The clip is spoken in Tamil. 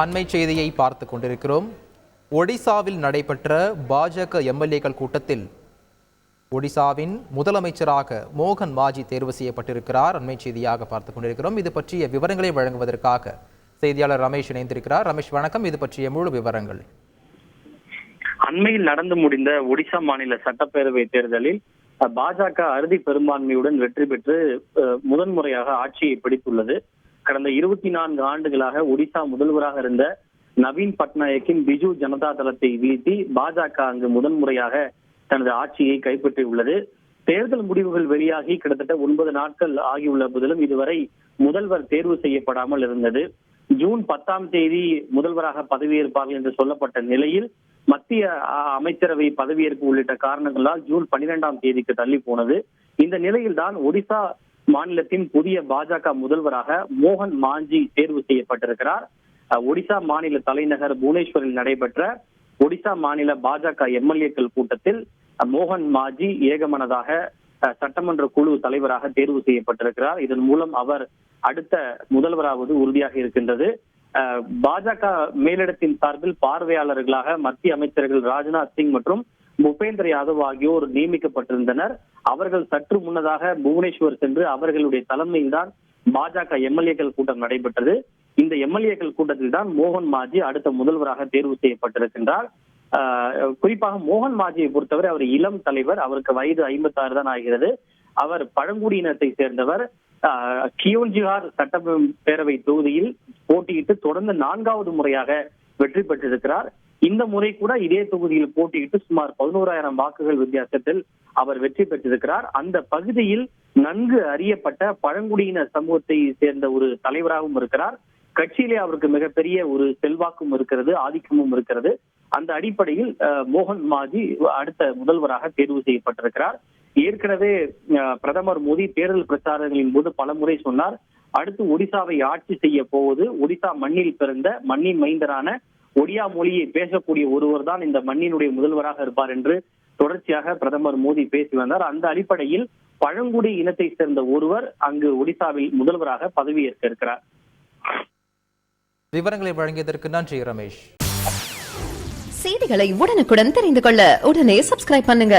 அண்மை செய்தியை பார்த்து கொண்டிருக்கிறோம். ஒடிசாவில் நடைபெற்ற பாஜக எம்எல்ஏக்கள் கூட்டத்தில் ஒடிசாவின் முதலமைச்சராக மோகன் மாஜி தேர்வு செய்யப்பட்டிருக்கிறார். அண்மை செய்தியாக பார்த்துக் கொண்டிருக்கிறோம். இது பற்றிய விவரங்களை வழங்குவதற்காக செய்தியாளர் ரமேஷ் இணைந்திருக்கிறார். ரமேஷ் வணக்கம். இது பற்றிய முழு விவரங்கள். அண்மையில் நடந்து முடிந்த ஒடிசா மாநில சட்டப்பேரவை தேர்தலில் பாஜக அறுதி பெரும்பான்மையுடன் வெற்றி பெற்று முதன்முறையாக ஆட்சியை பிடித்துள்ளது. கடந்த 24 ஆண்டுகளாக ஒடிசா முதல்வராக இருந்த நவீன் பட்நாயக்கின் பிஜு ஜனதா தளத்தை வீழ்த்தி பாஜக அங்கு முதன்முறையாக தனது ஆட்சியை கைப்பற்றியுள்ளது. தேர்தல் முடிவுகள் வெளியாகி கிட்டத்தட்ட 9 நாட்கள் ஆகியுள்ள போதிலும் இதுவரை முதல்வர் தேர்வு செய்யப்படாமல் இருந்தது. ஜூன் 10ஆம் தேதி முதல்வராக பதவியேற்பார்கள் என்று சொல்லப்பட்ட நிலையில் மத்திய அமைச்சரவை பதவியேற்பு உள்ளிட்ட காரணங்களால் ஜூன் 12ஆம் தேதிக்கு தள்ளி போனது. இந்த நிலையில்தான் ஒடிசா மாநிலத்தின் புதிய பாஜக முதல்வராக மோகன் மாஞ்சி தேர்வு செய்யப்பட்டிருக்கிறார். ஒடிசா மாநில தலைநகர் புவனேஸ்வரில் நடைபெற்ற ஒடிசா மாநில பாஜக எம்எல்ஏக்கள் கூட்டத்தில் மோகன் மாஜி ஏகமனதாக சட்டமன்ற குழு தலைவராக தேர்வு செய்யப்பட்டிருக்கிறார். இதன் மூலம் அவர் அடுத்த முதல்வராவது உறுதியாக இருக்கின்றது. பாஜக மேலிடத்தின் சார்பில் பார்வையாளர்களாக மத்திய அமைச்சர்கள் ராஜ்நாத் சிங் மற்றும் பூபேந்திர யாதவ் ஆகியோர் நியமிக்கப்பட்டிருந்தனர். அவர்கள் சற்று முன்னதாக புவனேஸ்வர் சென்று அவர்களுடைய தலைமையில் தான் பாஜக எம்எல்ஏக்கள் கூட்டம் நடைபெற்றது. இந்த எம்எல்ஏக்கள் கூட்டத்தில் தான் மோகன் மாஜி அடுத்த முதல்வராக தேர்வு செய்யப்பட்டிருக்கின்றார். குறிப்பாக மோகன் மாஜியை பொறுத்தவரை அவர் இளம் தலைவர். அவருக்கு வயது 56 தான் ஆகிறது. அவர் பழங்குடியினத்தை சேர்ந்தவர். கியோன்ஜிஹார் சட்டப்பேரவை தொகுதியில் போட்டியிட்டு தொடர்ந்து 4வது முறையாக வெற்றி பெற்றிருக்கிறார். இந்த முறை கூட இதே தொகுதியில் போட்டியிட்டு சுமார் 11,000 வாக்குகள் வித்தியாசத்தில் அவர் வெற்றி பெற்றிருக்கிறார். அந்த பகுதியில் நன்கு அறியப்பட்ட பழங்குடியின சமூகத்தை சேர்ந்த ஒரு தலைவராகவும் இருக்கிறார். கட்சியிலே அவருக்கு மிகப்பெரிய ஒரு செல்வாக்கும் இருக்கிறது, ஆதிக்கமும் இருக்கிறது. அந்த அடிப்படையில் மோகன் மாஜி அடுத்த முதல்வராக தேர்வு செய்யப்பட்டிருக்கிறார். ஏற்கனவே பிரதமர் மோடி தேர்தல் பிரச்சாரங்களின் போது பலமுறை சொன்னார், அடுத்து ஒடிசாவை ஆட்சி செய்ய போவது ஒடிசா மண்ணில் பிறந்த மண்ணின் மைந்தரான ஒடியா மொழியை பேசக்கூடிய ஒருவர் தான் இந்த மண்ணினுடைய முதல்வராக இருப்பார் என்று தொடர்ச்சியாக பிரதமர் மோடி பேசி வந்தார். அந்த அடிப்படையில் பழங்குடி இனத்தை சேர்ந்த ஒருவர் அங்கு ஒடிசாவில் முதல்வராக பதவியேற்க இருக்கிறார். விவரங்களை வழங்கியதற்கு நன்றி ரமேஷ். செய்திகளை உடனுக்குடன் தெரிந்து கொள்ள உடனே சப்ஸ்கிரைப் பண்ணுங்க.